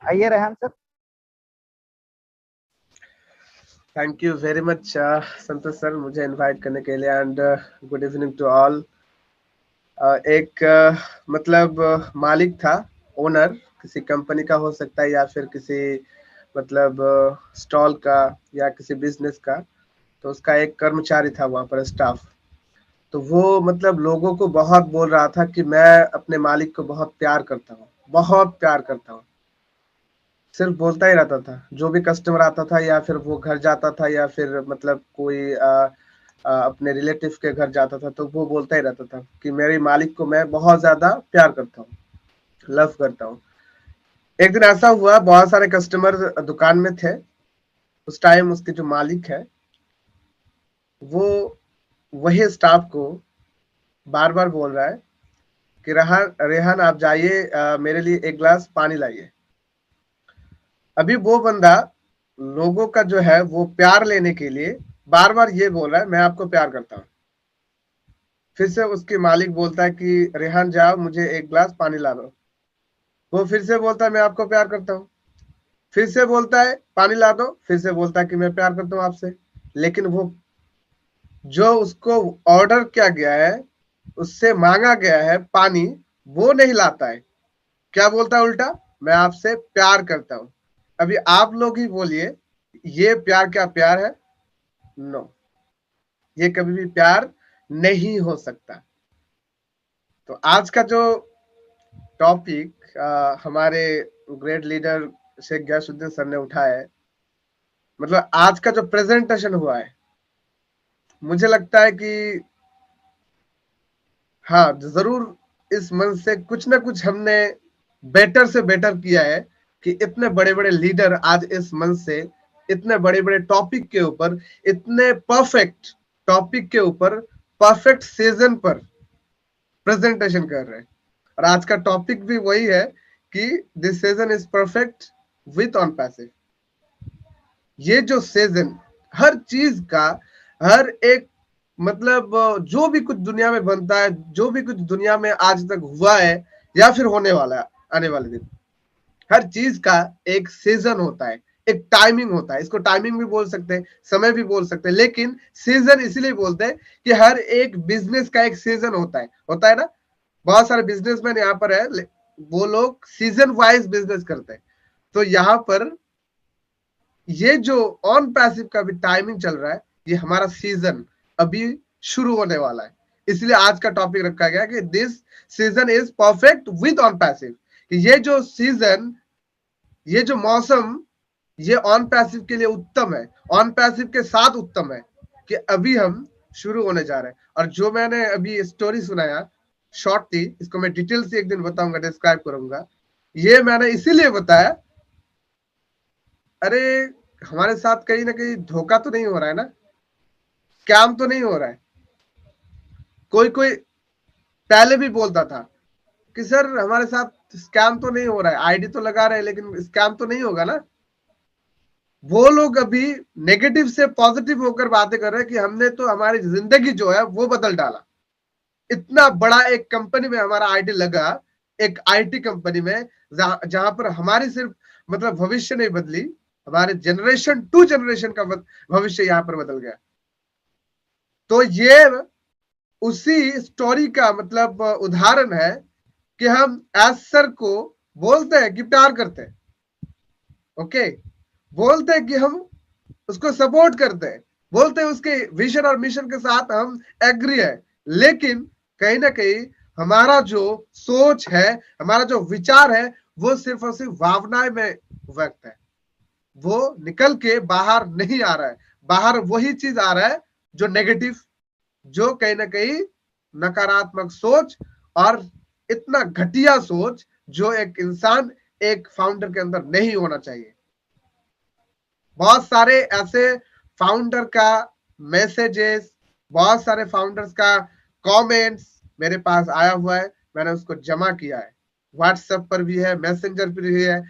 आइए Rehan sir. Thank you very much Santosh sir मुझे invite करने के लिए and good evening to all. एक मतलब मालिक था, ओनर किसी कंपनी का हो सकता है या फिर किसी मतलब स्टॉल का या किसी बिजनेस का। तो उसका एक कर्मचारी था वहां पर, स्टाफ। तो वो मतलब लोगों को बहुत बोल रहा था कि मैं अपने मालिक को बहुत प्यार करता हूँ, बहुत प्यार करता हूँ। सिर्फ बोलता ही रहता था, जो भी कस्टमर आता था या फिर वो घर जाता था या फिर मतलब कोई अपने रिलेटिव के घर जाता था तो वो बोलता ही रहता था कि मेरे मालिक को मैं बहुत ज्यादा प्यार करता हूँ, लव करता हूँ। एक दिन ऐसा हुआ, बहुत सारे कस्टमर दुकान में थे। उस टाइम उसके जो मालिक है वो वही स्टाफ को बार बार बोल रहा है कि रेहान रेहान आप जाइए, मेरे लिए एक गिलास पानी लाइए। अभी वो बंदा लोगों का जो है वो प्यार लेने के लिए बार बार ये बोल रहा है मैं आपको प्यार करता हूँ। फिर से उसके मालिक बोलता है कि रेहान जाओ मुझे एक गिलास पानी ला दो। वो फिर से बोलता है मैं आपको प्यार करता हूँ। फिर से बोलता है पानी ला दो, फिर से बोलता है कि मैं प्यार करता हूँ आपसे। लेकिन वो जो उसको ऑर्डर किया गया है, उससे मांगा गया है पानी, वो नहीं लाता है। क्या बोलता है उल्टा, मैं आपसे प्यार करता हूँ। अभी आप लोग ही बोलिए, ये प्यार क्या प्यार है? नो, ये कभी भी प्यार नहीं हो सकता। तो आज का जो टॉपिक हमारे great leader Sheikh Ghiyasuddin sir ने उठाया है, मतलब आज का जो प्रेजेंटेशन हुआ है, मुझे लगता है कि हाँ जरूर इस मंच से कुछ ना कुछ हमने बेटर से बेटर किया है कि इतने बड़े बड़े लीडर आज इस मंच से इतने बड़े बड़े टॉपिक के ऊपर, इतने परफेक्ट टॉपिक के ऊपर, परफेक्ट सीजन पर प्रेजेंटेशन कर रहे हैं। और आज का टॉपिक भी वही है कि this season is perfect with on passive. ये जो सीजन हर चीज का, हर एक मतलब जो भी कुछ दुनिया में बनता है, जो भी कुछ दुनिया में आज तक हुआ है या फिर होने वाला है आने वाले दिन, हर चीज का एक सीजन होता है, एक टाइमिंग होता है। इसको टाइमिंग भी बोल सकते हैं, समय भी बोल सकते हैं, लेकिन सीजन इसलिए बोलते हैं कि हर एक बिजनेस का एक सीजन होता है ना। बहुत सारे बिजनेसमैन यहाँ पर है, वो लोग सीजन वाइज बिजनेस करते हैं। तो यहाँ पर ये जो ऑन पैसिव का भी टाइमिंग चल रहा है, ये हमारा सीजन अभी शुरू होने वाला है। इसलिए आज का टॉपिक रखा गया कि this season is perfect with on passive. ये जो सीजन, ये जो मौसम, ये ऑन पैसिव के लिए उत्तम है, ऑन पैसिव के साथ उत्तम है कि अभी हम शुरू होने जा रहे हैं। और जो मैंने अभी स्टोरी सुनाया शॉर्ट थी, इसको मैं डिटेल से एक दिन बताऊंगा, डिस्क्राइब करूंगा। ये मैंने इसीलिए बताया, अरे हमारे साथ कहीं ना कहीं धोखा तो नहीं हो रहा है ना, स्कैम तो नहीं हो रहा है। कोई कोई पहले भी बोलता था कि सर हमारे साथ स्कैम तो नहीं हो रहा है, आईडी तो लगा रहे हैं लेकिन स्कैम तो नहीं होगा ना। वो लोग अभी नेगेटिव से पॉजिटिव होकर बातें कर रहे हैं कि हमने तो हमारी जिंदगी जो है वो बदल डाला। इतना बड़ा एक कंपनी में हमारा आईडी लगा, एक आईटी कंपनी में, जहां पर हमारी सिर्फ मतलब भविष्य नहीं बदली, हमारे जनरेशन टू जनरेशन का भविष्य यहां पर बदल गया। तो ये उसी स्टोरी का मतलब उदाहरण है कि हम एज सर को बोलते हैं कि प्यार करते हैं, ओके, बोलते हैं कि हम उसको सपोर्ट करते हैं, बोलते हैं उसके विजन और मिशन के साथ हम एग्री है, लेकिन कहीं ना कहीं हमारा जो सोच है, हमारा जो विचार है, वो सिर्फ और सिर्फ भावनाएं में व्यक्त है। वो निकल के बाहर नहीं आ रहा है। बाहर वही चीज आ रहा है जो नेगेटिव, जो कहीं ना कहीं नकारात्मक सोच और इतना घटिया सोच जो एक इंसान, एक फाउंडर के अंदर नहीं होना चाहिए। बहुत सारे ऐसे फाउंडर का मैसेजेस, बहुत सारे फाउंडर्स का कमेंट्स मेरे पास आया हुआ है, मैंने उसको जमा किया है। व्हाट्सएप पर भी है, मैसेंजर पर भी है,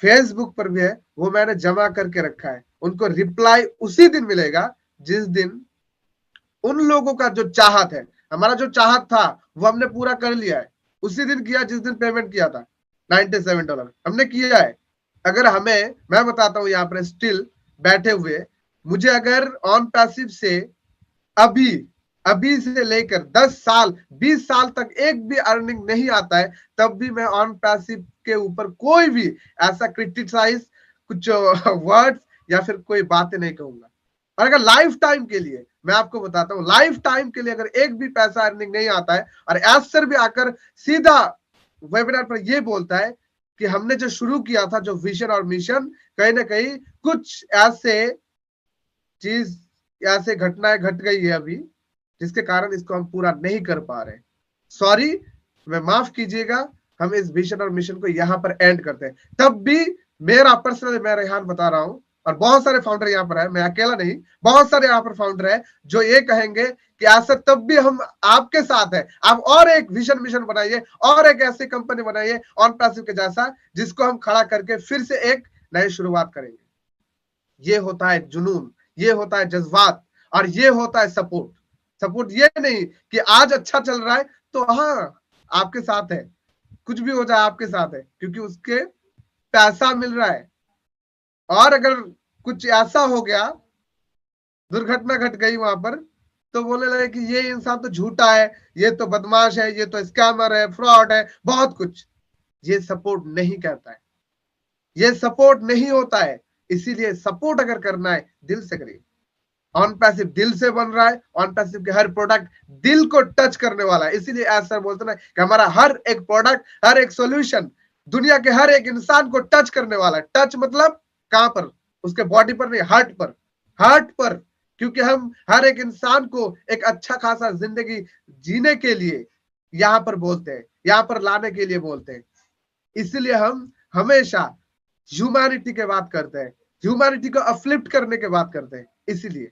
फेसबुक पर भी है, वो मैंने जमा करके रखा है। उनको रिप्लाई उसी दिन मिलेगा जिस दिन उन लोगों का जो चाहत है, हमारा जो चाहत था वो हमने पूरा कर लिया है। उसी दिन किया जिस दिन पेमेंट किया था $97 हमने किया है। अगर मैं बताता हूं यहाँ पर स्टिल बैठे हुए, मुझे अगर ऑन पैसिव से अभी अभी से लेकर 10 साल 20 साल तक एक भी अर्निंग नहीं आता है, तब भी मैं ऑन पैसिव के ऊपर कोई भी ऐसा क्रिटिसाइज कुछ वर्ड्स या फिर कोई बातें नहीं कहूंगा। और अगर लाइफ टाइम के लिए मैं आपको बताता हूं, लाइफ टाइम के लिए अगर एक भी पैसा अर्निंग नहीं आता है और एज सर भी आकर सीधा वेबिनार पर ये बोलता है कि हमने जो शुरू किया था जो विजन और मिशन, कहीं ना कहीं कुछ ऐसे चीज ऐसे घटनाएं घट गई है अभी जिसके कारण इसको हम पूरा नहीं कर पा रहे। सॉरी, मैं माफ कीजिएगा, हम इस विजन और मिशन को यहाँ पर एंड करते हैं। तब भी मेरा पर्सनली, मैं रेहान बता रहा हूं, और बहुत सारे फाउंडर यहाँ पर है, मैं अकेला नहीं, बहुत सारे यहाँ पर फाउंडर है जो ये कहेंगे कि ऐसा तब भी हम आपके साथ है। आप और एक विजन मिशन बनाइए और एक ऐसी कंपनी बनाइए ऑन पैसिव के जैसा, जिसको हम खड़ा करके फिर से एक नई शुरुआत करेंगे। ये होता है जुनून, ये होता है जज्बात, और ये होता है सपोर्ट। सपोर्ट ये नहीं कि आज अच्छा चल रहा है तो हाँ आपके साथ है, कुछ भी हो जाए आपके साथ है, क्योंकि उसके पैसा मिल रहा है। और अगर कुछ ऐसा हो गया, दुर्घटना घट गई वहां पर, तो बोलने लगे कि ये इंसान तो झूठा है, ये तो बदमाश है, ये तो स्कैमर है, फ्रॉड है, बहुत कुछ। ये सपोर्ट नहीं कहता है, ये सपोर्ट नहीं होता है। इसीलिए सपोर्ट अगर करना है दिल से करिए। ऑन पैसिव दिल से बन रहा है, ऑन पैसिव के हर प्रोडक्ट दिल को टच करने वाला है। इसीलिए ऐसा बोलते ना कि हमारा हर एक प्रोडक्ट, हर एक सॉल्यूशन दुनिया के हर एक इंसान को टच करने वाला है। टच मतलब कहां पर? उसके बॉडी पर नहीं, हार्ट पर, हार्ट पर। क्योंकि हम हर एक इंसान को एक अच्छा खासा जिंदगी जीने के लिए यहां पर बोलते हैं, यहां पर लाने के लिए बोलते हैं। इसलिए हम हमेशा ह्यूमैनिटी के बात करते हैं, ह्यूमैनिटी को अपलिफ्ट करने के बात करते हैं। इसीलिए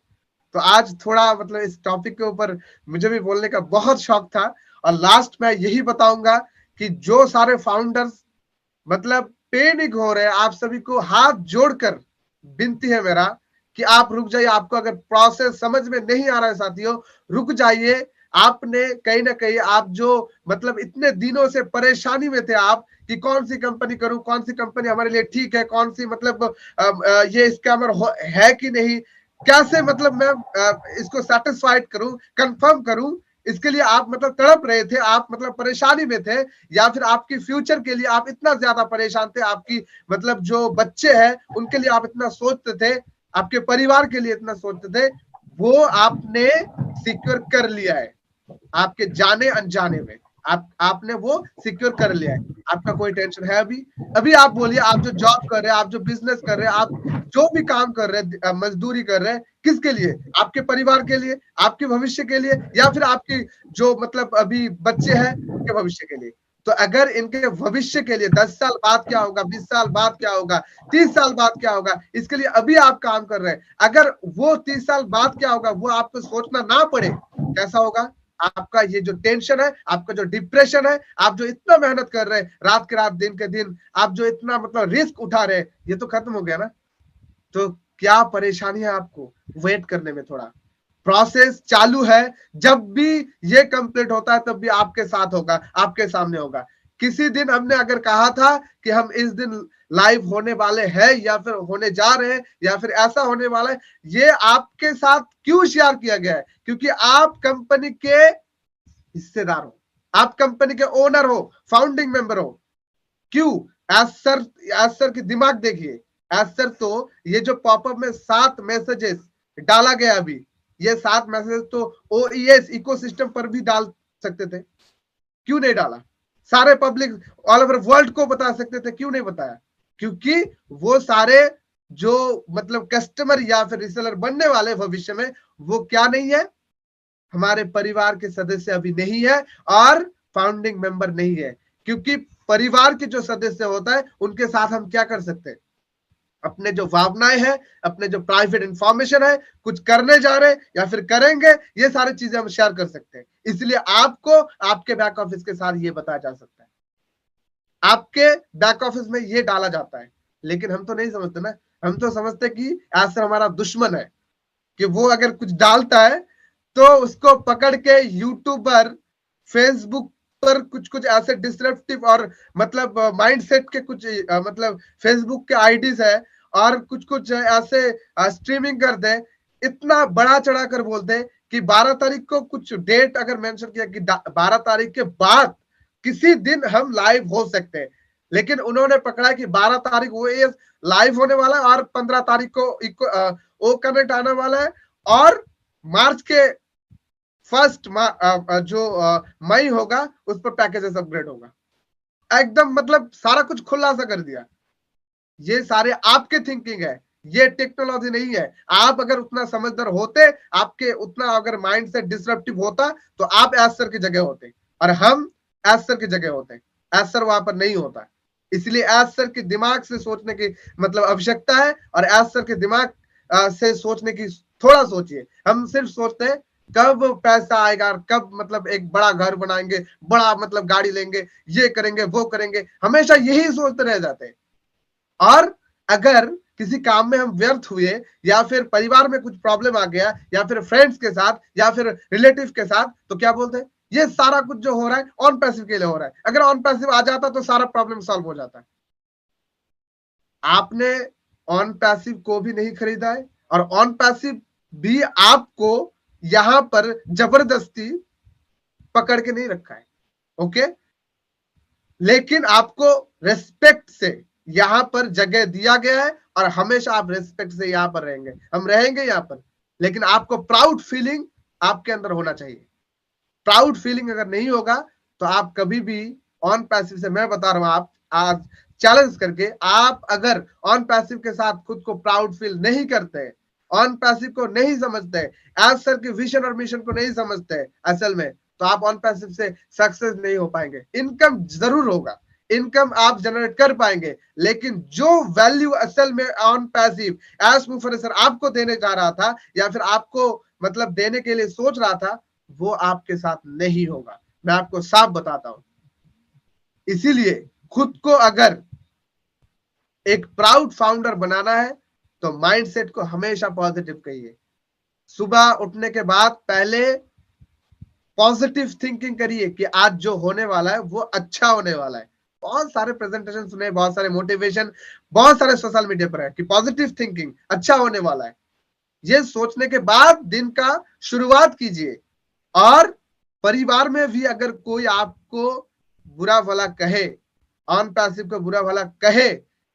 तो आज थोड़ा मतलब इस टॉपिक के ऊपर मुझे भी बोलने का बहुत शौक था। और लास्ट में यही बताऊंगा कि जो सारे फाउंडर्स मतलब पैनिक हो रहे हैं, आप सभी को हाथ जोड़कर विनती है मेरा कि आप रुक जाइए। आपको अगर प्रोसेस समझ में नहीं आ रहा है साथियों, रुक जाइए। आपने कहीं ना कहीं आप जो मतलब इतने दिनों से परेशानी में थे आप कि कौन सी कंपनी करूं, कौन सी कंपनी हमारे लिए ठीक है, कौन सी मतलब ये स्कैमर है कि नहीं, कैसे मतलब मैं इसको सेटिस्फाइड करूं, कंफर्म करूं, इसके लिए आप मतलब तड़प रहे थे, आप मतलब परेशानी में थे, या फिर आपकी फ्यूचर के लिए आप इतना ज्यादा परेशान थे, आपकी मतलब जो बच्चे हैं उनके लिए आप इतना सोचते थे, आपके परिवार के लिए इतना सोचते थे, वो आपने सिक्योर कर लिया है। आपके जाने अनजाने में आपने वो सिक्योर कर लिया है। आपका कोई टेंशन है अभी? अभी आप बोलिए, आप जो जॉब कर रहे हैं, आप जो बिजनेस कर रहे हैं, आप जो भी काम कर रहे हैं, मजदूरी कर रहे हैं, किसके लिए? आपके परिवार के लिए, आपके भविष्य के लिए, या फिर आपके जो मतलब अभी बच्चे हैं उनके भविष्य के लिए? तो अगर इनके भविष्य के लिए 10 साल बाद क्या होगा, 20 साल बाद क्या होगा, 30 साल बाद क्या होगा, इसके लिए अभी आप काम कर रहे हैं, अगर वो 30 साल बाद क्या होगा वो आपको सोचना ना पड़े, कैसा होगा? आपका ये जो टेंशन है, आपका जो डिप्रेशन है, आप जो इतना मेहनत कर रहे हैं रात के रात दिन के दिन, आप जो इतना मतलब रिस्क उठा रहे हैं, ये तो खत्म हो गया ना। तो क्या परेशानी है आपको वेट करने में? थोड़ा प्रोसेस चालू है, जब भी ये कंप्लीट होता है तब भी आपके साथ होगा, आपके सामने होगा। किसी दिन हमने अगर कहा था कि हम इस दिन लाइव होने वाले हैं या फिर होने जा रहे हैं या फिर ऐसा होने वाला है, ये आपके साथ क्यों शेयर किया गया है? क्योंकि आप कंपनी के हिस्सेदार हो, आप कंपनी के ओनर हो, फाउंडिंग मेंबर हो। क्यों? एज सर की दिमाग देखिए। एज सर तो ये जो पॉपअप में 7 मैसेजेस डाला गया अभी, ये 7 मैसेज तो OES इकोसिस्टम पर भी डाल सकते थे, क्यों नहीं डाला? सारे पब्लिक ऑल ओवर वर्ल्ड को बता सकते थे, क्यों नहीं बताया? क्योंकि वो सारे जो मतलब कस्टमर या फिर रिसेलर बनने वाले भविष्य में, वो क्या नहीं है, हमारे परिवार के सदस्य अभी नहीं है और फाउंडिंग मेंबर नहीं है। क्योंकि परिवार के जो सदस्य होता है उनके साथ हम क्या कर सकते हैं? अपने जो भावनाएं हैं, अपने जो प्राइवेट इंफॉर्मेशन है, कुछ करने जा रहे हैं या फिर करेंगे, ये सारी चीजें हम शेयर कर सकते हैं। इसलिए आपको आपके बैक ऑफिस के साथ ये बताया जा सकता है, आपके बैक ऑफिस में ये डाला जाता है। लेकिन हम तो नहीं समझते ना, हम तो समझते कि ऐसा हमारा दुश्मन है, कि वो अगर कुछ डालता है तो उसको पकड़ के यूट्यूबर, फेसबुक पर कुछ कुछ ऐसे डिसरप्टिव और मतलब माइंडसेट के कुछ मतलब फेसबुक के आईडीज है और कुछ कुछ ऐसे स्ट्रीमिंग करते हैं, इतना बड़ा चढ़ा कर बोलते हैं कि 12 तारीख को कुछ डेट अगर मेंशन किया कि 12 तारीख के बाद किसी दिन हम लाइव हो सकते हैं, लेकिन उन्होंने पकड़ा कि 12 तारीख वो ये लाइव होने वाला है और 15 तारीख को वो कनेक्ट आने वाला है और मार्च के फर्स्ट जो मई होगा उस पर पैकेजेस अपग्रेड होगा। एकदम मतलब सारा कुछ खुलासा कर दिया। ये सारे आपके थिंकिंग है, ये टेक्नोलॉजी नहीं है। आप अगर उतना समझदार होते, आपके उतना अगर माइंड से डिसरप्टिव होता तो आप एज सर की जगह होते और हम एज सर की जगह होते। एज सर वहां पर नहीं होता, इसलिए एज सर के दिमाग से सोचने की मतलब आवश्यकता है और एज सर के दिमाग से सोचने की थोड़ा सोचिए। हम सिर्फ सोचते हैं कब पैसा आएगा, कब मतलब एक बड़ा घर बनाएंगे, बड़ा मतलब गाड़ी लेंगे, ये करेंगे वो करेंगे, हमेशा यही सोचते रह जाते हैं। और अगर किसी काम में हम व्यर्थ हुए या फिर परिवार में कुछ प्रॉब्लम आ गया या फिर फ्रेंड्स के साथ या फिर रिलेटिव के साथ, तो क्या बोलते हैं, ये सारा कुछ जो हो रहा है ऑन पैसिव के लिए हो रहा है। अगर ऑन पैसिव आ जाता तो सारा प्रॉब्लम सॉल्व हो जाता है। आपने ऑन पैसिव को भी नहीं खरीदा है और ऑन पैसिव भी आपको यहां पर जबरदस्ती पकड़ के नहीं रखा है। ओके, लेकिन आपको रेस्पेक्ट से यहां पर जगह दिया गया है और हमेशा आप रेस्पेक्ट से यहां पर रहेंगे, हम रहेंगे यहां पर। लेकिन आपको प्राउड फीलिंग आपके अंदर होना चाहिए। प्राउड फीलिंग अगर नहीं होगा तो आप कभी भी ऑन पैसिव से, मैं बता रहा हूं, आप आज चैलेंज करके, आप अगर ऑन पैसिव के साथ खुद को प्राउड फील नहीं करते, ऑन पैसिव को नहीं समझते, एज सर के विजन और मिशन को नहीं समझते असल में, तो आप ऑन पैसिव से सक्सेस नहीं हो पाएंगे। इनकम जरूर होगा, इनकम आप जनरेट कर पाएंगे, लेकिन जो वैल्यू असल में ऑन पैसिव एज मुफर्रर सर आपको देने जा रहा था या फिर आपको मतलब देने के लिए सोच रहा था, वो आपके साथ नहीं होगा। मैं आपको साफ बताता हूं। इसीलिए खुद को अगर एक प्राउड फाउंडर बनाना है तो माइंडसेट को हमेशा पॉजिटिव करिए। सुबह उठने के बाद पहले पॉजिटिव थिंकिंग करिए कि आज जो होने वाला है वो अच्छा होने वाला है। बहुत सारे प्रेजेंटेशन सुने, बहुत सारे मोटिवेशन, बहुत सारे सोशल मीडिया पर है कि पॉजिटिव थिंकिंग, अच्छा होने वाला है। ये सोचने के बाद दिन का शुरुआत कीजिए। और परिवार में भी अगर कोई आपको बुरा भला कहे, ऑन पैसिव को बुरा भला कहे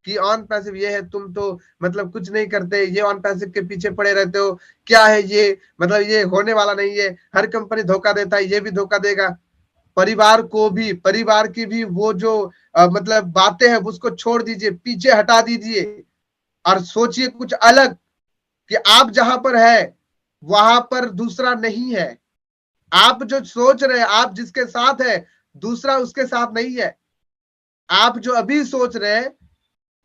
कि ऑन पैसिव ये है, तुम तो मतलब कुछ नहीं करते, ये ऑन पैसिव के पीछे पड़े रहते हो, क्या है ये, मतलब ये होने वाला नहीं है, हर कंपनी धोखा देता है, ये भी धोखा देगा। परिवार को भी, परिवार की भी वो जो मतलब बातें हैं उसको छोड़ दीजिए, पीछे हटा दीजिए और सोचिए कुछ अलग कि आप जहां पर है वहां पर दूसरा नहीं है। आप जो सोच रहे हैं, आप जिसके साथ है, दूसरा उसके साथ नहीं है। आप जो अभी सोच रहे हैं,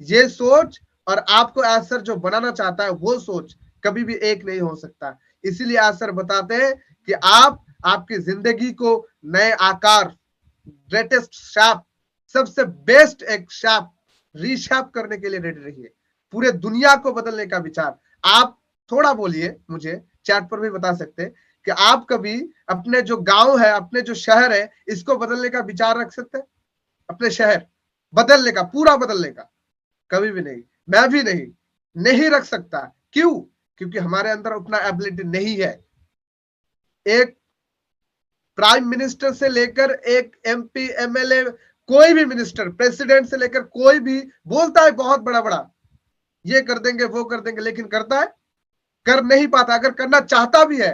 ये सोच और आपको एसर जो बनाना चाहता है वो सोच कभी भी एक नहीं हो सकता। इसीलिए एसर बताते हैं कि आप आपकी जिंदगी को नए आकार, ग्रेटेस्ट शैप, सबसे बेस्ट एक शैप रीशैप करने के लिए रेडी रहिए। पूरे दुनिया को बदलने का विचार। आप थोड़ा बोलिए, मुझे चैट पर भी बता सकते हैं कि आप कभी अपने जो गांव है, अपने जो शहर है, इसको बदलने का विचार रख सकते हैं? अपने शहर बदलने का, पूरा बदलने का? कभी भी नहीं, मैं भी नहीं, नहीं रख सकता। क्यों? क्योंकि हमारे अंदर उतना एबिलिटी नहीं है। एक प्राइम मिनिस्टर से लेकर एक एमपी, एमएलए, कोई भी मिनिस्टर, प्रेसिडेंट से लेकर कोई भी बोलता है बहुत बड़ा बड़ा, ये कर देंगे वो कर देंगे, लेकिन करता है? कर नहीं पाता। अगर करना चाहता भी है,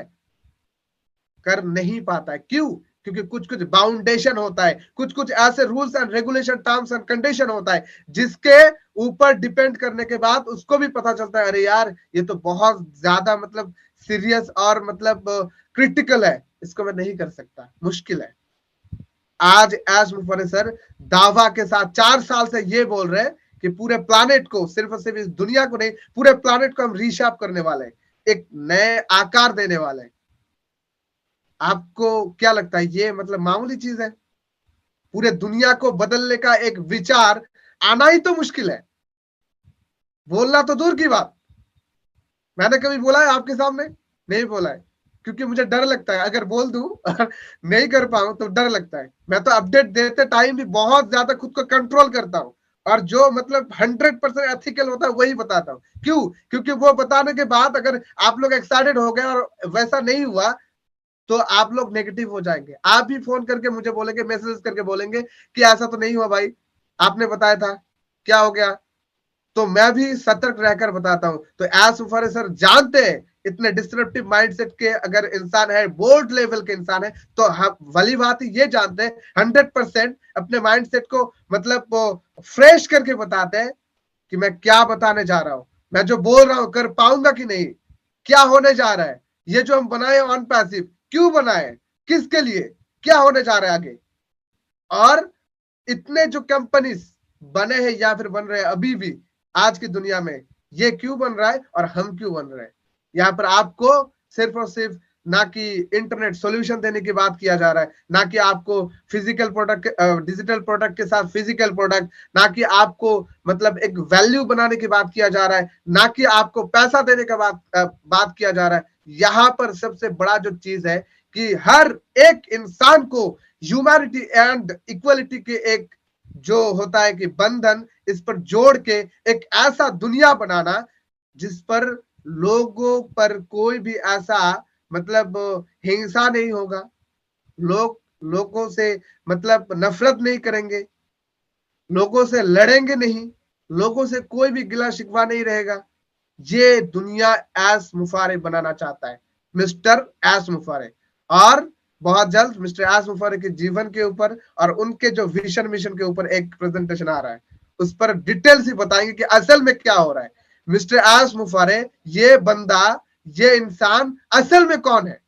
कर नहीं पाता है। क्यों? क्योंकि कुछ कुछ बाउंडेशन होता है, कुछ कुछ ऐसे rules and regulation, terms and condition होता है जिसके ऊपर डिपेंड करने के बाद उसको भी पता चलता है, अरे यार ये तो बहुत ज्यादा मतलब सीरियस और मतलब क्रिटिकल है, इसको मैं नहीं कर सकता, मुश्किल है। आज एज मुफर्रर सर दावा के साथ 4 साल से ये बोल रहे हैं कि पूरे प्लानेट को, सिर्फ और सिर्फ इस दुनिया को नहीं, पूरे प्लानेट को हम रीशैप करने वाले हैं, एक नए आकार देने वाले हैं। आपको क्या लगता है ये मतलब मामूली चीज है? पूरे दुनिया को बदलने का एक विचार आना ही तो मुश्किल है, बोलना तो दूर की बात। मैंने कभी बोला है आपके सामने? नहीं बोला है। क्योंकि मुझे डर लगता है अगर बोल दूं और नहीं कर पाऊं तो डर लगता है। मैं तो अपडेट देते टाइम भी बहुत ज्यादा खुद को कंट्रोल करता हूं, और जो मतलब 100% एथिकल होता है वही बताता हूँ। क्यों? क्योंकि वो बताने के बाद अगर आप लोग एक्साइटेड हो गए और वैसा नहीं हुआ तो आप लोग नेगेटिव हो जाएंगे। आप भी फोन करके मुझे बोलेंगे, मैसेज करके बोलेंगे कि ऐसा तो नहीं हुआ भाई, आपने बताया था, क्या हो गया? तो मैं भी सतर्क रहकर बताता हूं। तो एस मुफारे सर जानते हैं इतने डिस्ट्रप्टिव माइंडसेट के अगर इंसान है, बोल्ड लेवल के इंसान है, तो हम भली बात ये जानते हैं 100% अपने माइंडसेट को मतलब फ्रेश करके बताते हैं कि मैं क्या बताने जा रहा हूं, मैं जो बोल रहा हूं कर पाऊंगा कि नहीं, क्या होने जा रहा है, ये जो हम बनाए ऑन पैसिव क्यों बनाए, किसके लिए, क्या होने जा रहा है आगे। और इतने जो कंपनीज बने हैं या फिर बन रहे हैं अभी भी आज की दुनिया में, ये क्यों बन रहा है और हम क्यों बन रहे हैं। यहाँ पर आपको सिर्फ और सिर्फ ना कि इंटरनेट सॉल्यूशन देने की बात किया जा रहा है, ना कि आपको फिजिकल प्रोडक्ट डिजिटल प्रोडक्ट के साथ फिजिकल प्रोडक्ट, ना कि आपको मतलब एक वैल्यू बनाने की बात किया जा रहा है, ना कि आपको पैसा देने का बात किया जा रहा है। यहाँ पर सबसे बड़ा जो चीज है कि हर एक इंसान को ह्यूमैनिटी एंड इक्वलिटी के एक जो होता है कि बंधन, इस पर जोड़ के एक ऐसा दुनिया बनाना जिस पर लोगों पर कोई भी ऐसा मतलब हिंसा नहीं होगा, लोग लोगों से मतलब नफरत नहीं करेंगे, लोगों से लड़ेंगे नहीं, लोगों से कोई भी गिला शिकवा नहीं रहेगा। ये दुनिया एस मुफारे बनाना चाहता है मिस्टर एस मुफारे। और बहुत जल्द मिस्टर एस मुफारे के जीवन के ऊपर और उनके जो विजन मिशन के ऊपर एक प्रेजेंटेशन आ रहा है, उस पर डिटेल से बताएंगे कि असल में क्या हो रहा है। मिस्टर एस मुफारे, ये बंदा, ये इंसान असल में कौन है।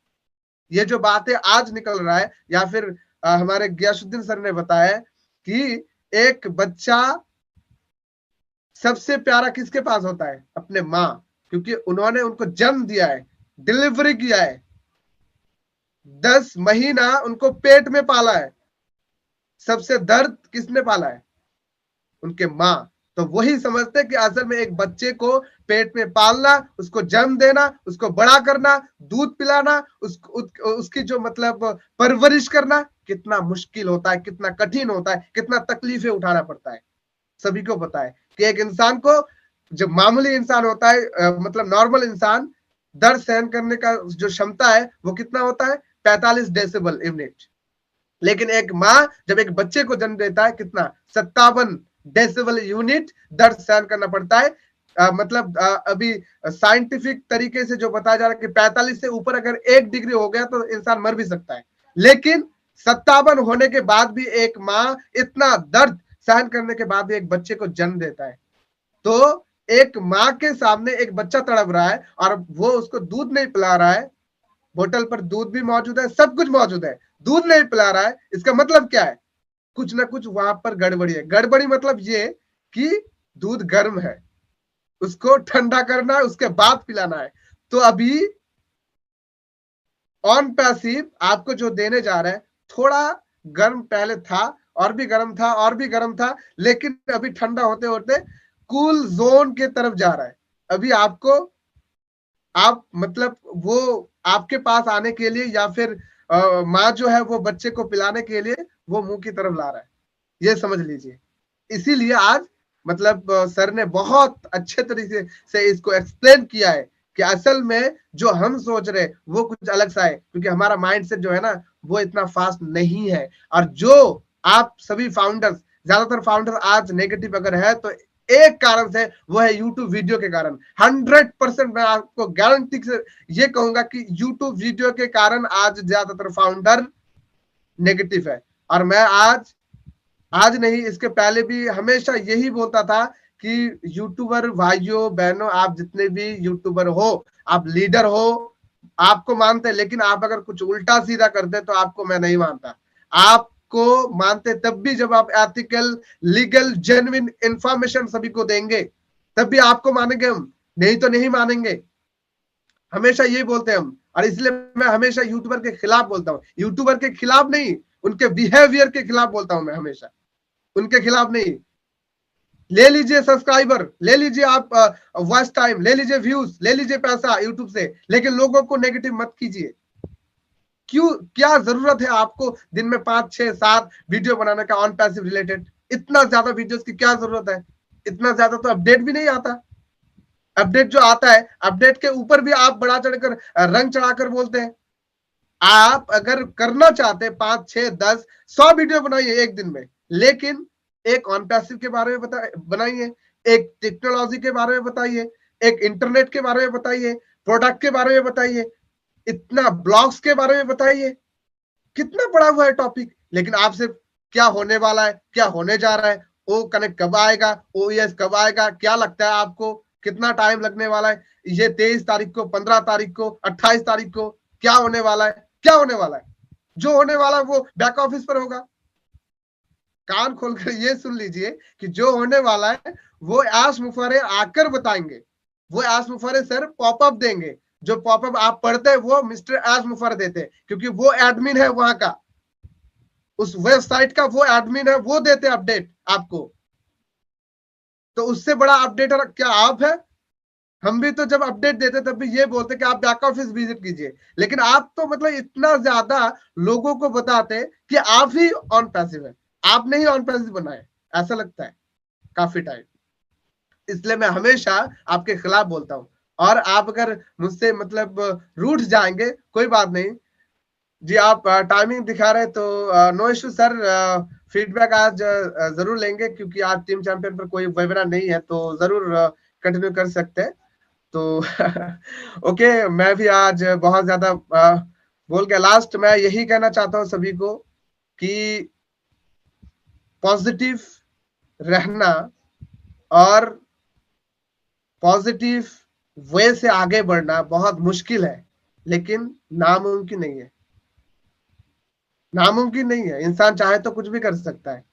ये जो बातें आज निकल रहा है या फिर हमारे गियासुद्दीन सर ने बताया कि एक बच्चा सबसे प्यारा किसके पास होता है, अपने माँ, क्योंकि उन्होंने उनको जन्म दिया है, डिलीवरी किया है, 10 महीना उनको पेट में पाला है। सबसे दर्द किसने पाला है, उनके माँ। तो वही समझते कि असल में एक बच्चे को पेट में पालना, उसको जन्म देना, उसको बड़ा करना, दूध पिलाना, उसकी जो मतलब परवरिश करना कितना मुश्किल होता है, कितना कठिन होता है, कितना तकलीफें उठाना पड़ता है। सभी को पता है कि एक इंसान को, जब मामूली इंसान होता है मतलब नॉर्मल इंसान, दर्द सहन करने का जो क्षमता है वो कितना होता है, 45 डेसिबल यूनिट। लेकिन एक माँ जब एक बच्चे को जन्म देता है, कितना, 57 डेसिबल यूनिट दर्द सहन करना पड़ता है। मतलब अभी साइंटिफिक तरीके से जो बताया जा रहा है कि 45 से ऊपर अगर 1 डिग्री हो गया तो इंसान मर भी सकता है। लेकिन 57 होने के बाद भी एक माँ इतना दर्द सहन करने के बाद भी एक बच्चे को जन्म देता है। तो एक माँ के सामने एक बच्चा तड़प रहा है और वो उसको दूध नहीं पिला रहा है, बोतल पर दूध भी मौजूद है, सब कुछ मौजूद है, दूध नहीं पिला रहा है, इसका मतलब क्या है, कुछ ना कुछ वहां पर गड़बड़ी है। गड़बड़ी मतलब ये कि दूध गर्म है, उसको ठंडा करना है, उसके बाद पिलाना है। तो अभी ऑन पैसिव आपको जो देने जा रहे हैं, थोड़ा गर्म पहले था, और भी गर्म था, और भी गर्म था, लेकिन अभी ठंडा होते होते कूल जोन के तरफ जा रहा है। अभी आपको, आप मतलब वो आपके पास आने के लिए या फिर माँ जो है वो बच्चे को पिलाने के लिए वो मुंह की तरफ ला रहा है, ये समझ लीजिए। इसीलिए आज मतलब सर ने बहुत अच्छे तरीके से इसको एक्सप्लेन किया है कि असल में जो हम सोच रहे वो कुछ अलग सा है, क्योंकि हमारा माइंडसेट जो है ना वो इतना फास्ट नहीं है। और जो आप सभी फाउंडर्स, ज्यादातर फाउंडर आज नेगेटिव अगर है तो एक कारण से वो है यूट्यूब वीडियो के कारण। 100% मैं आपको गारंटी से ये कहूंगा कि यूट्यूब वीडियो के कारण आज ज्यादातर फाउंडर नेगेटिव है। और मैं आज नहीं, इसके पहले भी हमेशा यही बोलता था कि यूट्यूबर भाइयों बहनों, आप जितने भी यूट्यूबर हो, आप लीडर हो, आपको मानते, लेकिन आप अगर कुछ उल्टा सीधा करते तो आपको मैं नहीं मानता। आपको मानते तब भी जब आप एथिकल, लीगल, जेन्युइन इंफॉर्मेशन सभी को देंगे, तब भी आपको मानेंगे हम, नहीं तो नहीं मानेंगे। हमेशा ये बोलते हैं हम, और इसलिए मैं हमेशा यूट्यूबर के खिलाफ बोलता हूँ। यूट्यूबर के खिलाफ नहीं, उनके बिहेवियर के खिलाफ बोलता हूं मैं हमेशा, उनके खिलाफ नहीं। ले लीजिए सब्सक्राइबर, ले लीजिए आप वॉच टाइम, ले लीजिए व्यूज, ले लीजिए पैसा यूट्यूब से, लेकिन लोगों को नेगेटिव मत कीजिए। क्यों, क्या जरूरत है आपको दिन में 5 6 7 वीडियो बनाने का ऑन पैसिव रिलेटेड? इतना ज्यादा वीडियोस की क्या जरूरत है? इतना ज्यादा तो अपडेट भी नहीं आता। अपडेट जो आता है, अपडेट के ऊपर भी आप बढ़ा चढ़कर रंग चढ़ाकर बोलते हैं। आप अगर करना चाहते हैं 5 6 10 100 वीडियो बनाइए एक दिन में, लेकिन एक ऑन पैसिव के बारे में बनाइए, एक टेक्नोलॉजी के बारे में बताइए, एक इंटरनेट के बारे में बताइए, प्रोडक्ट के बारे में बताइए, इतना ब्लॉग्स के बारे में बताइए, कितना बड़ा हुआ है टॉपिक। लेकिन आप सिर्फ क्या होने वाला है, क्या होने जा रहा है, ओ कनेक्ट कब आएगा, ओएस कब आएगा, क्या लगता है आपको कितना टाइम लगने वाला है, ये 23 तारीख को, 15 तारीख को, 28 तारीख को क्या होने वाला है, क्या होने वाला है? जो होने वाला है वो बैक ऑफिस पर होगा। कान खोलकर ये सुन लीजिए कि जो होने वाला है वो आस मुफारे आकर बताएंगे। वो आस मुफारे सर पॉपअप देंगे। जो पॉपअप आप पढ़ते हैं वो मिस्टर आस मुफारे देते हैं, क्योंकि वो एडमिन है वहां का, उस वेबसाइट का वो एडमिन है, वो देते अपडेट आपको। तो उससे बड़ा अपडेटर क्या आप है? हम भी तो जब अपडेट देते तब भी ये बोलते कि आप बैक ऑफिस विजिट कीजिए, लेकिन आप तो मतलब इतना ज्यादा लोगों को बताते कि आप ही ऑन पैसिव है, आपने ही ऑन पैसिव बनाए, ऐसा लगता है काफी टाइम। इसलिए मैं हमेशा आपके खिलाफ बोलता हूं। और आप अगर मुझसे मतलब रूठ जाएंगे कोई बात नहीं जी, आप टाइमिंग दिखा रहे तो नो इशू सर, फीडबैक आज जरूर लेंगे, क्योंकि आज टीम चैंपियन पर कोई वेबिनार नहीं है तो जरूर कंटिन्यू कर सकते हैं। तो ओके, मैं भी आज बहुत ज्यादा बोल गया। लास्ट मैं यही कहना चाहता हूँ सभी को कि पॉजिटिव रहना और पॉजिटिव वे से आगे बढ़ना बहुत मुश्किल है, लेकिन नामुमकिन नहीं है। नामुमकिन नहीं है, इंसान चाहे तो कुछ भी कर सकता है।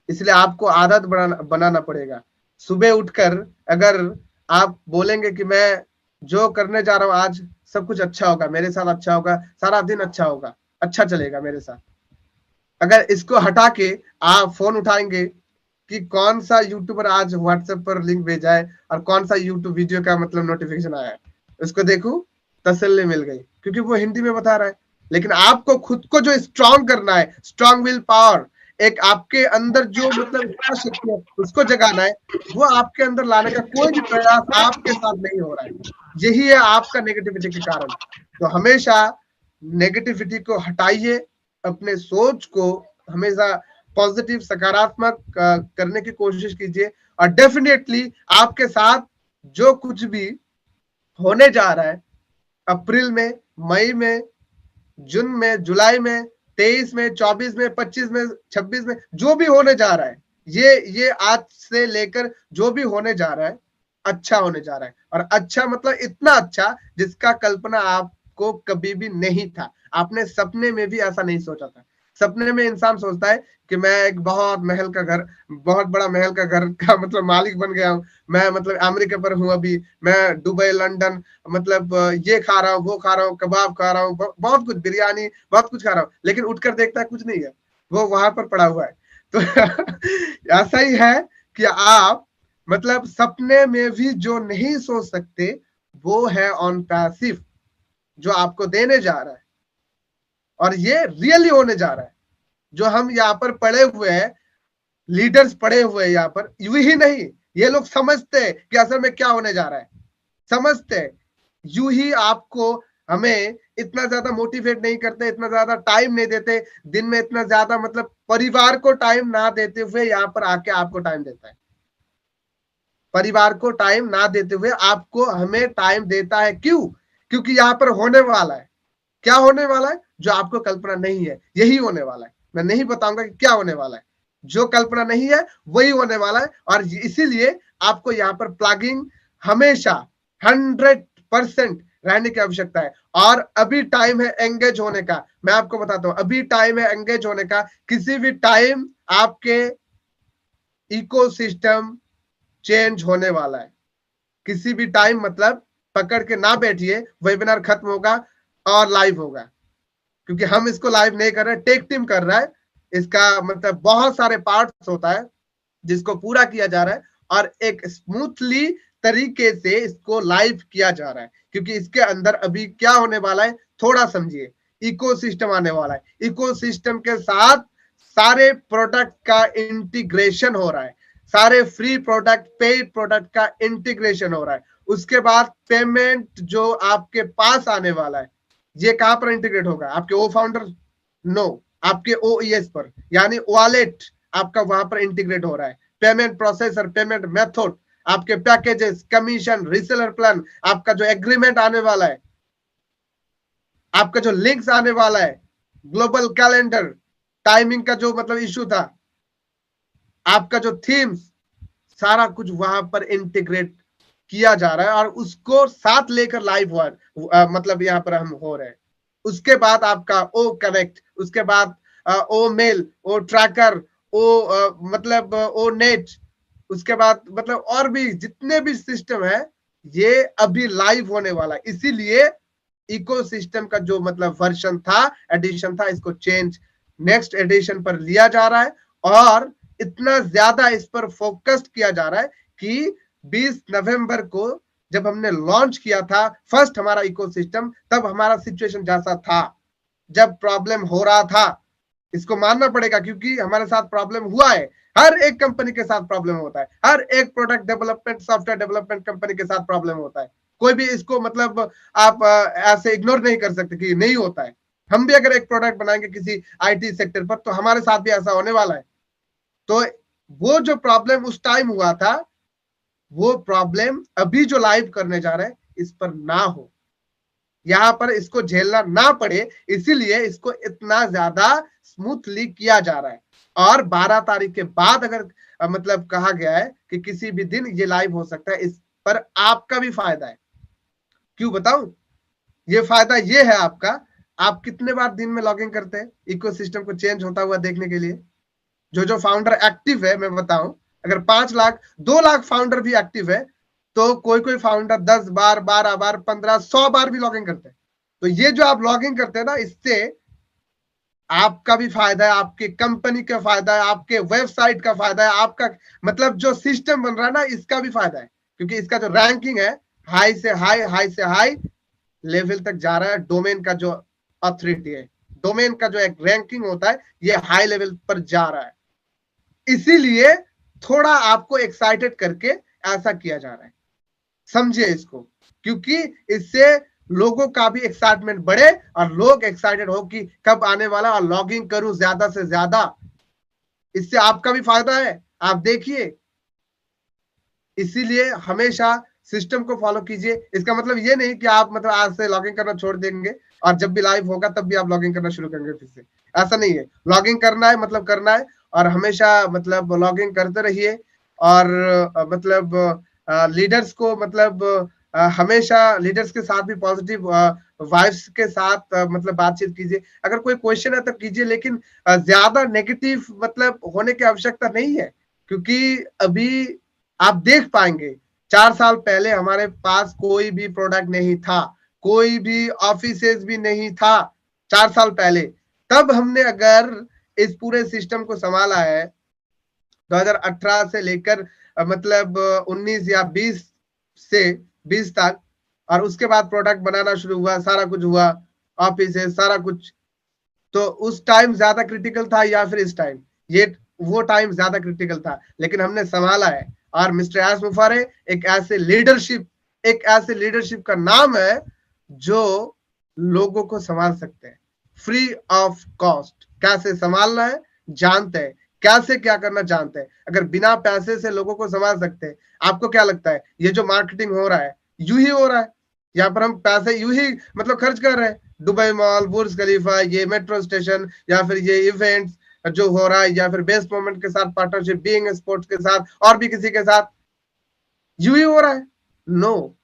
इसलिए आपको आदत बनाना पड़ेगा। सुबह उठकर अगर आप बोलेंगे कि मैं जो करने जा रहा हूं आज सब कुछ अच्छा होगा, मेरे साथ अच्छा होगा, सारा दिन अच्छा होगा, अच्छा चलेगा मेरे साथ। अगर इसको हटा के आप फोन उठाएंगे कि कौन सा यूट्यूबर आज व्हाट्सएप पर लिंक भेजा है और कौन सा यूट्यूब वीडियो का मतलब नोटिफिकेशन आया है, उसको देखो, तसल्ली मिल गई, क्योंकि वो हिंदी में बता रहा है। लेकिन आपको खुद को जो स्ट्रांग करना है, स्ट्रांग विल पावर, एक आपके अंदर जो मतलब शक्ति है उसको जगाना है, वो आपके अंदर लाने का कोई भी प्रयास आपके साथ नहीं हो रहा है। यही है आपका नेगेटिविटी के कारण। तो हमेशा नेगेटिविटी को हटाइए, अपने सोच को हमेशा पॉजिटिव सकारात्मक करने की कोशिश कीजिए, और डेफिनेटली आपके साथ जो कुछ भी होने जा रहा है अप्रैल में, मई में, जून में, जुलाई में, 23 में, 24 में, 25 में, 26 में, जो भी होने जा रहा है, ये आज से लेकर जो भी होने जा रहा है अच्छा होने जा रहा है। और अच्छा मतलब इतना अच्छा जिसका कल्पना आपको कभी भी नहीं था। आपने सपने में भी ऐसा नहीं सोचा था। सपने में इंसान सोचता है कि मैं एक बहुत महल का घर, बहुत बड़ा महल का घर का मतलब मालिक बन गया हूँ, मैं मतलब अमेरिका पर हूँ अभी, मैं दुबई, लंदन, मतलब ये खा रहा हूँ, वो खा रहा हूँ, कबाब खा रहा हूँ, बहुत कुछ, बिरयानी, बहुत कुछ खा रहा हूँ, लेकिन उठकर देखता है कुछ नहीं है, वो वहां पर पड़ा हुआ है। तो ऐसा ही है कि आप मतलब सपने में भी जो नहीं सोच सकते वो है ऑन पैसिव, जो आपको देने जा रहा है, और ये रियली होने जा रहा है। जो हम यहाँ पर पड़े हुए हैं, लीडर्स पड़े हुए हैं यहाँ पर, यू ही नहीं, ये लोग समझते हैं कि असल में क्या होने जा रहा है, समझते हैं। यू ही आपको, हमें इतना ज्यादा मोटिवेट नहीं करते, इतना ज्यादा टाइम नहीं देते, दिन में इतना ज्यादा मतलब परिवार को टाइम ना देते हुए यहाँ पर आके आपको टाइम देता है। परिवार को टाइम ना देते हुए आपको, हमें टाइम देता है। क्यों? क्योंकि यहाँ पर होने वाला है। क्या होने वाला है? जो आपको कल्पना नहीं है, यही होने वाला है। मैं नहीं बताऊंगा कि क्या होने वाला है, जो कल्पना नहीं है वही होने वाला है। और इसीलिए आपको यहाँ पर प्लगिंग हमेशा 100% रहने की आवश्यकता है। और अभी टाइम है एंगेज होने का। मैं आपको बताता हूं, अभी टाइम है एंगेज होने का। किसी भी टाइम आपके इकोसिस्टम चेंज होने वाला है। किसी भी टाइम मतलब पकड़ के ना बैठिए, वेबिनार खत्म होगा और लाइव होगा, क्योंकि हम इसको लाइव नहीं कर रहे, टेक टीम कर रहा है। इसका मतलब बहुत सारे पार्ट्स होता है जिसको पूरा किया जा रहा है, और एक स्मूथली तरीके से इसको लाइव किया जा रहा है। क्योंकि इसके अंदर अभी क्या होने वाला है थोड़ा समझिए। इकोसिस्टम आने वाला है। इकोसिस्टम के साथ सारे प्रोडक्ट का इंटीग्रेशन हो रहा है, सारे फ्री प्रोडक्ट पेड प्रोडक्ट का इंटीग्रेशन हो रहा है। उसके बाद पेमेंट जो आपके पास आने वाला है, ये कहां पर इंटीग्रेट होगा? आपके ओ फाउंडर? नो, आपके ओईएस पर, यानी वॉलेट आपका वहां पर इंटीग्रेट हो रहा है। पेमेंट प्रोसेसर, पेमेंट मेथड, आपके पैकेजेस, कमीशन, रीसेलर प्लान, आपका जो एग्रीमेंट आने वाला है, आपका जो लिंक्स आने वाला है, ग्लोबल कैलेंडर, टाइमिंग का जो मतलब इश्यू था, आपका जो थीम्स, सारा कुछ वहां पर इंटीग्रेट किया जा रहा है और उसको साथ लेकर लाइव हुआ, मतलब यहां पर हम हो रहे हैं। उसके बाद आपका ओ कनेक्ट, उसके बाद ओ मेल, ओ ट्रैकर, ओ मतलब ओ नेट, उसके बाद मतलब और भी जितने भी सिस्टम है, ये अभी लाइव होने वाला है। इसीलिए इकोसिस्टम का जो मतलब वर्जन था, एडिशन था, इसको चेंज नेक्स्ट एडिशन पर लिया जा रहा है और इतना ज्यादा इस पर फोकस्ड किया जा रहा है कि 20 नवंबर को जब हमने लॉन्च किया था फर्स्ट हमारा इकोसिस्टम, तब हमारा सिचुएशन जैसा था, जब प्रॉब्लम हो रहा था, इसको मानना पड़ेगा क्योंकि हमारे साथ प्रॉब्लम हुआ है। हर एक कंपनी के साथ प्रॉब्लम होता है, हर एक product development, software development company के साथ प्रॉब्लम होता है। कोई भी इसको मतलब आप ऐसे इग्नोर नहीं कर सकते कि नहीं होता है। हम भी अगर एक प्रोडक्ट बनाएंगे किसी आईटी सेक्टर पर, तो हमारे साथ भी ऐसा होने वाला है। तो वो जो प्रॉब्लम उस टाइम हुआ था, वो प्रॉब्लम अभी जो लाइव करने जा रहे हैं इस पर ना हो, यहां पर इसको झेलना ना पड़े, इसीलिए इसको इतना ज्यादा स्मूथली किया जा रहा है। और 12 तारीख के बाद अगर मतलब कहा गया है कि किसी भी दिन ये लाइव हो सकता है, इस पर आपका भी फायदा है। क्यों बताऊं? ये फायदा ये है आपका, आप कितने बार दिन में लॉगिन करते हैं इकोसिस्टम को चेंज होता हुआ देखने के लिए? जो फाउंडर एक्टिव है, मैं बताऊं, अगर 5 लाख 2 लाख फाउंडर भी एक्टिव है, तो कोई कोई फाउंडर 10 बार, 12 बार, 15, 100 बार भी लॉगिन करते हैं। तो ये जो आप लॉगिन करते हैं ना, इससे आपका भी फायदा है, आपकी कंपनी का फायदा है, आपके वेबसाइट का फायदा है, आपका मतलब जो सिस्टम बन रहा है ना, इसका भी फायदा है। क्योंकि इसका जो रैंकिंग है, हाई से हाई, हाई से हाई लेवल तक जा रहा है। डोमेन का जो अथॉरिटी है, डोमेन का जो एक रैंकिंग होता है, ये हाई लेवल पर जा रहा है। इसीलिए थोड़ा आपको एक्साइटेड करके ऐसा किया जा रहा है, समझिए इसको, क्योंकि इससे लोगों का भी एक्साइटमेंट बढ़े और लोग एक्साइटेड हो कि कब आने वाला और लॉगिंग करूं ज्यादा से ज्यादा। इससे आपका भी फायदा है, आप देखिए। इसीलिए हमेशा सिस्टम को फॉलो कीजिए। इसका मतलब ये नहीं कि आप मतलब आज से लॉगिंग करना छोड़ देंगे और जब भी लाइव होगा तब भी आप लॉगिंग करना शुरू करेंगे फिर से, ऐसा नहीं है। लॉगिंग करना है मतलब करना है, और हमेशा मतलब लॉगिंग करते रहिए। और मतलब लीडर्स को मतलब हमेशा लीडर्स के साथ भी पॉजिटिव वाइब्स के साथ मतलब बातचीत कीजिए। अगर कोई क्वेश्चन है तो कीजिए, लेकिन ज्यादा नेगेटिव मतलब होने की आवश्यकता नहीं है। क्योंकि अभी आप देख पाएंगे 4 साल पहले हमारे पास कोई भी प्रोडक्ट नहीं था, कोई भी ऑफिसेज भी नहीं था 4 साल पहले। तब हमने अगर इस पूरे सिस्टम को संभाला है 2018 से लेकर मतलब 19 या 20 से 20 तक, और उसके बाद प्रोडक्ट बनाना शुरू हुआ, सारा कुछ हुआ, ऑफिस है, सारा कुछ। तो उस टाइम ज्यादा क्रिटिकल था या फिर इस टाइम? ये वो टाइम ज्यादा क्रिटिकल था, लेकिन हमने संभाला है। और मिस्टर एस मुफारे एक ऐसे लीडरशिप का नाम है जो लोगों को संभाल सकते हैं फ्री ऑफ कॉस्ट। कैसे संभालना है जानते हैं, कैसे क्या करना जानते हैं। अगर बिना पैसे से लोगों को संभाल सकते हैं, आपको क्या लगता है ये जो मार्केटिंग हो रहा है यूं ही हो रहा है? यहाँ पर हम पैसे यूं ही मतलब खर्च कर रहे हैं। दुबई मॉल, बुर्ज खलीफा, ये मेट्रो स्टेशन, या फिर ये इवेंट्स जो हो रहा है, या फिर बेस्ट मोमेंट के साथ पार्टनरशिप, बीइंग स्पोर्ट्स के साथ और भी किसी के साथ, यूं ही हो रहा है? नो,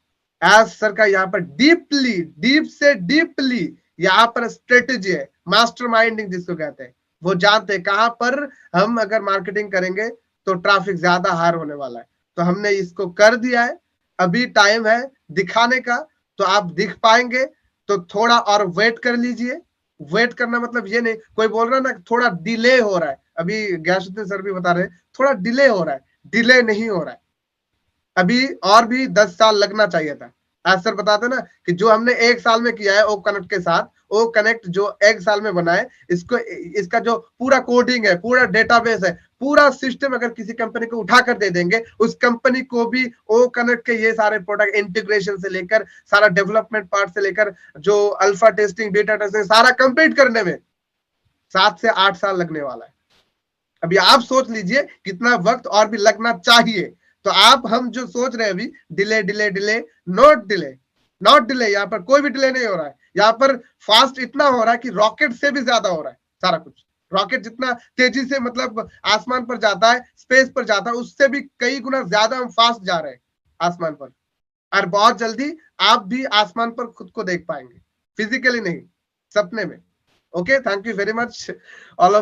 एज सर का यहाँ पर डीप से डीपली यहाँ पर स्ट्रेटेजी है, मास्टर माइंडिंग जिसको कहते हैं। वो जानते हैं कहां पर हम अगर मार्केटिंग करेंगे तो ट्रैफिक ज्यादा हायर होने वाला है। तो हमने इसको कर दिया है, अभी टाइम है दिखाने का। तो आप दिख पाएंगे तो थोड़ा और वेट कर लीजिए। वेट करना मतलब ये नहीं, कोई बोल रहा है ना थोड़ा डिले हो रहा है, अभी गयासुद्दीन सर भी बता रहे हैं थोड़ा डिले हो रहा है। डिले नहीं हो रहा है, अभी और भी 10 साल लगना चाहिए था। आज सर बताते ना कि जो हमने 1 साल में किया है ओ कनेक्ट के साथ, ओ कनेक्ट जो 1 साल में बनाए, इसको इसका जो पूरा कोडिंग है, पूरा डेटाबेस है, पूरा सिस्टम अगर किसी कंपनी को उठा कर दे देंगे, उस कंपनी को भी ओ कनेक्ट के ये सारे प्रोडक्ट इंटीग्रेशन से लेकर सारा डेवलपमेंट पार्ट से लेकर जो अल्फा टेस्टिंग, बीटा टेस्टिंग सारा कंप्लीट करने में 7 से 8 साल लगने वाला है। अभी आप सोच लीजिए कितना वक्त और भी लगना चाहिए। तो आप हम जो सोच रहे हैं अभी delay delay delay, not delay, not delay, यहाँ पर कोई भी डिले नहीं हो रहा है। यहाँ पर फास्ट इतना हो रहा है कि रॉकेट से भी ज्यादा हो रहा है सारा कुछ। रॉकेट जितना तेजी से मतलब आसमान पर जाता है, स्पेस पर जाता है, उससे भी कई गुना ज्यादा हम फास्ट जा रहे हैं आसमान पर। और बहुत जल्दी आप भी आसमान पर खुद को देख पाएंगे, फिजिकली नहीं, सपने में। Okay, thank you very much all of